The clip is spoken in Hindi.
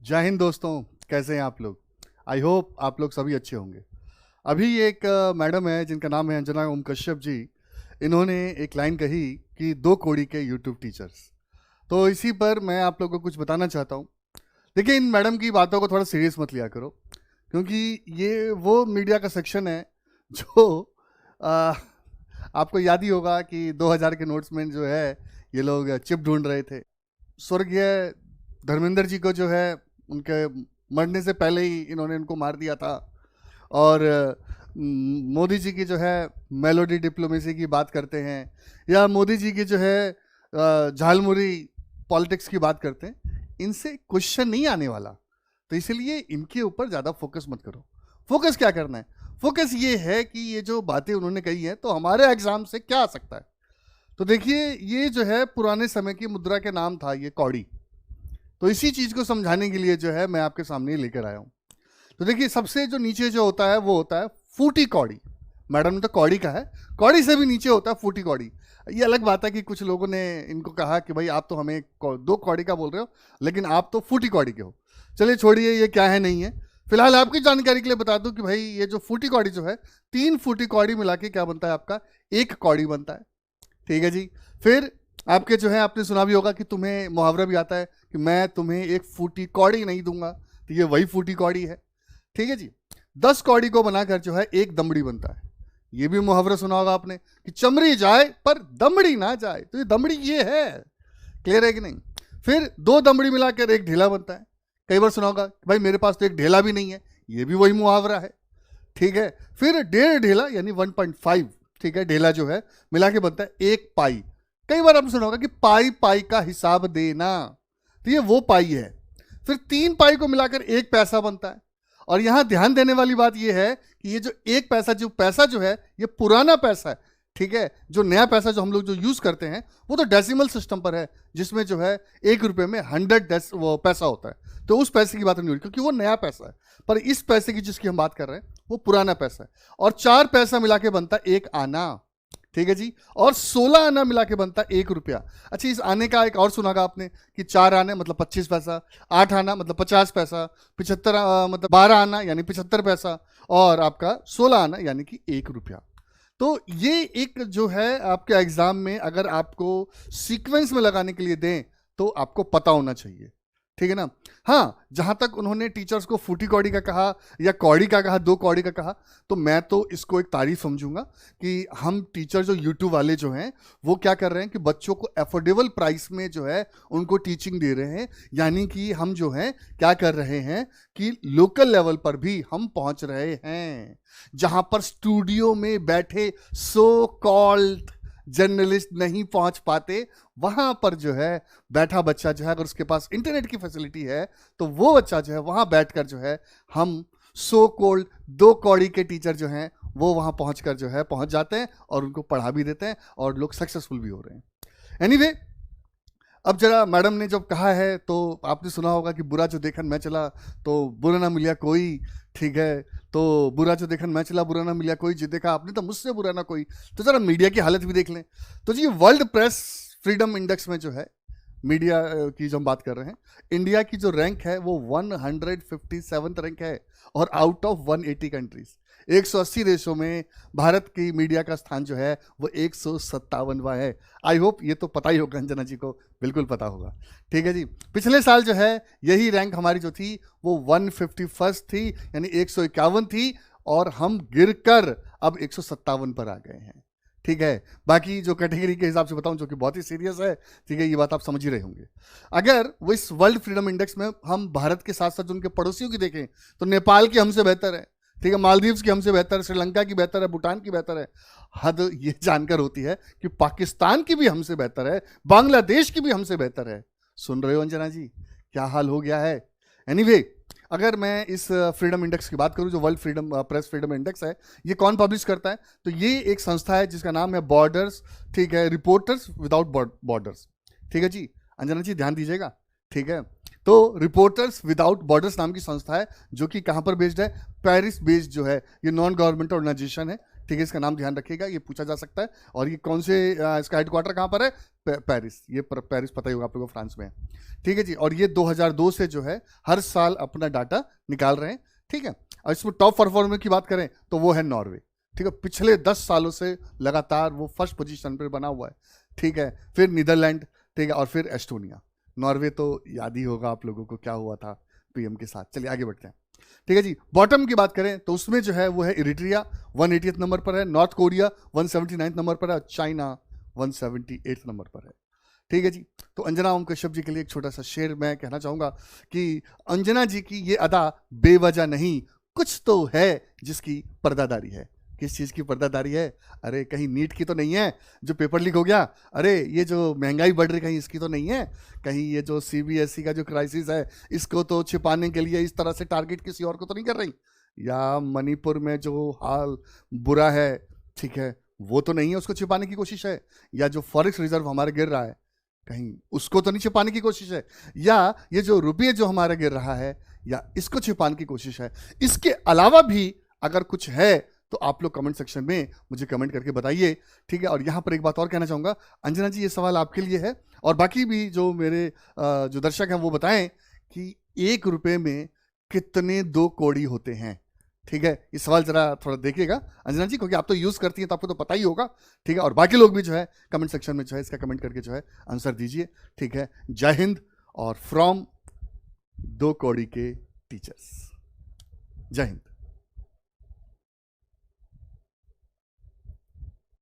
जय हिंद दोस्तों। कैसे हैं आप लोग? आई होप आप लोग सभी अच्छे होंगे। अभी एक मैडम है जिनका नाम है अंजना ओम कश्यप जी। इन्होंने एक लाइन कही कि 2 कौड़ी के यूट्यूब टीचर्स। तो इसी पर मैं आप लोगों को कुछ बताना चाहता हूँ। देखिए, इन मैडम की बातों को थोड़ा सीरियस मत लिया करो, क्योंकि ये वो मीडिया का सेक्शन है जो आ, आपको याद ही होगा कि 2000 के नोट्स में जो है ये लोग चिप ढूंढ रहे थे। स्वर्गीय धर्मेंद्र जी को जो है उनके मरने से पहले ही इन्होंने उनको मार दिया था। और मोदी जी की जो है मेलोडी डिप्लोमेसी की बात करते हैं, या मोदी जी की जो है झालमुरी पॉलिटिक्स की बात करते हैं। इनसे क्वेश्चन नहीं आने वाला, तो इसलिए इनके ऊपर ज़्यादा फोकस मत करो। फोकस क्या करना है? फोकस ये है कि ये जो बातें उन्होंने कही हैं तो हमारे एग्जाम से क्या आ सकता है। तो देखिए, ये जो है पुराने समय की मुद्रा के नाम था ये कौड़ी। तो इसी चीज़ को समझाने के लिए जो है मैं आपके सामने लेकर आया हूँ। तो देखिए, सबसे जो नीचे जो होता है वो होता है फूटी कौड़ी। मैडम ने तो कौड़ी का है, कौड़ी से भी नीचे होता है फूटी कौड़ी। ये अलग बात है कि कुछ लोगों ने इनको कहा कि भाई आप तो हमें 2 कौड़ी का बोल रहे हो, लेकिन आप तो फूटी कौड़ी के हो। चलिए छोड़िए, ये क्या है नहीं है। फिलहाल आपकी जानकारी के लिए बता दूं कि भाई ये जो फूटी कौड़ी जो है, 3 फूटी कौड़ी मिला के क्या बनता है आपका? 1 कौड़ी बनता है। ठीक है जी। फिर आपके जो है आपने सुना भी होगा कि तुम्हें मुहावरा भी आता है कि मैं तुम्हें 1 फूटी कौड़ी नहीं दूंगा, तो ये वही फूटी कौड़ी है। ठीक है जी। 10 कौड़ी को बनाकर जो है 1 दमड़ी बनता है। ये भी मुहावरा सुना होगा आपने कि चमड़ी जाए पर दमड़ी ना जाए, तो ये दमड़ी ये है। क्लियर है कि नहीं? फिर 2 दमड़ी मिलाकर 1 ढेला बनता है। कई बार सुना होगा कि भाई मेरे पास तो 1 ढेला भी नहीं है, ये भी वही मुहावरा है। ठीक है। फिर 1.5 ढेला यानी 1.5, ठीक है, ढेला जो है मिला के बनता है 1 पाई। कई बार आपने सुना होगा कि पाई पाई का हिसाब देना, तो ये वो पाई है। फिर 3 पाई को मिलाकर 1 पैसा बनता है। और यहां ध्यान देने वाली बात यह है कि ये जो 1 पैसा जो है ये पुराना पैसा है। ठीक है। जो नया पैसा जो हम लोग जो यूज करते हैं वो तो डेसिमल सिस्टम पर है, जिसमें जो है 1 रुपए में 100 वो पैसा होता है। तो उस पैसे की बात नहीं हो रही, क्योंकि वो नया पैसा है। पर इस पैसे की जिसकी हम बात कर रहे हैं वो पुराना पैसा है। और 4 पैसा मिला के बनता 1 आना। ठीक है जी। और 16 आना मिला के बनता 1 रुपया। अच्छा, इस आने का एक और सुनागा आपने कि 4 आने मतलब 25 पैसा, 8 आना मतलब 50 पैसा, 75 मतलब 12 आना यानी 75 पैसा, और आपका 16 आना यानी कि 1 रुपया। तो ये एक जो है आपके एग्जाम में अगर आपको सीक्वेंस में लगाने के लिए दें तो आपको पता होना चाहिए। ठीक है ना? हाँ, जहां तक उन्होंने टीचर्स को फूटी कौड़ी का कहा या कौड़ी का कहा, 2 कौड़ी का कहा, तो मैं तो इसको एक तारीफ समझूंगा कि हम टीचर जो यूट्यूब वाले जो हैं वो क्या कर रहे हैं कि बच्चों को अफोर्डेबल प्राइस में जो है उनको टीचिंग दे रहे हैं। यानी कि हम जो है क्या कर रहे हैं कि लोकल लेवल पर भी हम पहुंच रहे हैं, जहां पर स्टूडियो में बैठे सो कॉल्ड जर्नलिस्ट नहीं पहुंच पाते, वहां पर जो है बैठा बच्चा जो है, अगर उसके पास इंटरनेट की फैसिलिटी है तो वो बच्चा जो है वहां बैठकर जो है हम सो कोल्ड 2 कौड़ी के टीचर जो हैं वो वहां पहुंचकर जो है पहुंच जाते हैं और उनको पढ़ा भी देते हैं और लोग सक्सेसफुल भी हो रहे हैं। एनीवे, अब जरा मैडम ने जब कहा है तो आपने सुना होगा कि बुरा जो देखन मैं चला तो बुरा ना मिलिया कोई। ठीक है। तो बुरा जो देखन मैं चला बुरा ना मिलिया कोई, जो देखा आपने तो मुझसे बुरा ना कोई। तो जरा मीडिया की हालत भी देख लें। तो जी, वर्ल्ड प्रेस फ्रीडम इंडेक्स में जो है मीडिया की जो हम बात कर रहे हैं, इंडिया की जो रैंक है वो 157th रैंक है, और आउट ऑफ 180 कंट्रीज, 180 देशों में भारत की मीडिया का स्थान जो है वो 157वां है। आई होप ये तो पता ही होगा, अंजना जी को बिल्कुल पता होगा। ठीक है जी। पिछले साल जो है यही रैंक हमारी जो थी वो 151st थी, यानी 151 थी, और हम गिरकर अब 157 पर आ गए हैं। ठीक है। बाकी जो कैटेगरी के हिसाब से बताऊं जो कि बहुत ही सीरियस है, ठीक है, ये बात आप समझ ही रहे होंगे। अगर वो इस वर्ल्ड फ्रीडम इंडेक्स में हम भारत के साथ साथ उनके पड़ोसियों की देखें तो नेपाल की हमसे बेहतर है। ठीक है। मालदीव्स की हमसे बेहतर है, श्रीलंका की बेहतर है, भूटान की बेहतर है। हद ये जानकर होती है कि पाकिस्तान की भी हमसे बेहतर है, बांग्लादेश की भी हमसे बेहतर है। सुन रहे हो अंजना जी क्या हाल हो गया है? एनीवे, अगर मैं इस फ्रीडम इंडेक्स की बात करूं, जो world freedom press freedom index है, ये कौन पब्लिश करता है? तो ये एक संस्था है जिसका नाम है बॉर्डर्स, ठीक है, रिपोर्टर्स विदाउट बॉर्डर्स। ठीक है जी। अंजना जी ध्यान दीजिएगा। ठीक है। तो रिपोर्टर्स विदाउट बॉर्डर्स नाम की संस्था है जो कि कहां पर बेस्ड है? पेरिस बेस्ड जो है ये नॉन गवर्नमेंट ऑर्गेनाइजेशन है। ठीक है, इसका नाम ध्यान रखिएगा, ये पूछा जा सकता है। और ये कौन से इसका हेडक्वार्टर कहाँ पर है? पेरिस। ये पेरिस पता ही होगा आप लोगों को, फ्रांस में है। ठीक है जी। और ये 2002 से जो है हर साल अपना डाटा निकाल रहे हैं। ठीक है। और इसमें टॉप परफॉर्मर की बात करें तो वो है नॉर्वे। ठीक है, पिछले 10 सालों से लगातार वो फर्स्ट पोजीशन पर बना हुआ है। ठीक है, फिर नीदरलैंड, ठीक है, और फिर एस्टोनिया। नॉर्वे तो याद ही होगा आप लोगों को क्या हुआ था पीएम के साथ। चलिए आगे बढ़ते हैं। ठीक है जी। बॉटम की बात करें तो उसमें जो है वो है इरिट्रिया 180 नंबर पर है, नॉर्थ कोरिया 179 नंबर पर है, और चाइना 178 नंबर पर है। ठीक है जी। तो अंजना ओम कश्यप जी के लिए एक छोटा सा शेर मैं कहना चाहूंगा कि अंजना जी की ये अदा बेवजह नहीं, कुछ तो है जिसकी पर्दादारी है। किस चीज की पर्दादारी है? अरे कहीं नीट की तो नहीं है जो पेपर लीक हो गया? अरे ये जो महंगाई बढ़ रही कहीं इसकी तो नहीं है? कहीं ये जो सीबीएसई का जो क्राइसिस है इसको तो छिपाने के लिए इस तरह से टारगेट किसी और को तो नहीं कर रही? या मणिपुर में जो हाल बुरा है, ठीक है, वो तो नहीं है, उसको छिपाने की कोशिश है? या जो फॉरेक्स रिजर्व हमारे गिर रहा है कहीं उसको तो नहीं छिपाने की कोशिश है? या ये जो रुपये जो हमारा गिर रहा है या इसको छिपाने की कोशिश है? इसके अलावा भी अगर कुछ है तो आप लोग कमेंट सेक्शन में मुझे कमेंट करके बताइए। ठीक है। और यहां पर एक बात और कहना चाहूंगा, अंजना जी ये सवाल आपके लिए है, और बाकी भी जो मेरे जो दर्शक हैं वो बताएं कि 1 रुपए में कितने 2 कौड़ी होते हैं? ठीक है, ये सवाल जरा थोड़ा देखिएगा अंजना जी, क्योंकि आप तो यूज करती हैं तो आपको तो पता ही होगा। ठीक है। और बाकी लोग भी जो है कमेंट सेक्शन में जो है इसका कमेंट करके जो है आंसर दीजिए। ठीक है। जय हिंद, और फ्रॉम 2 कौड़ी के टीचर्स। जय हिंद।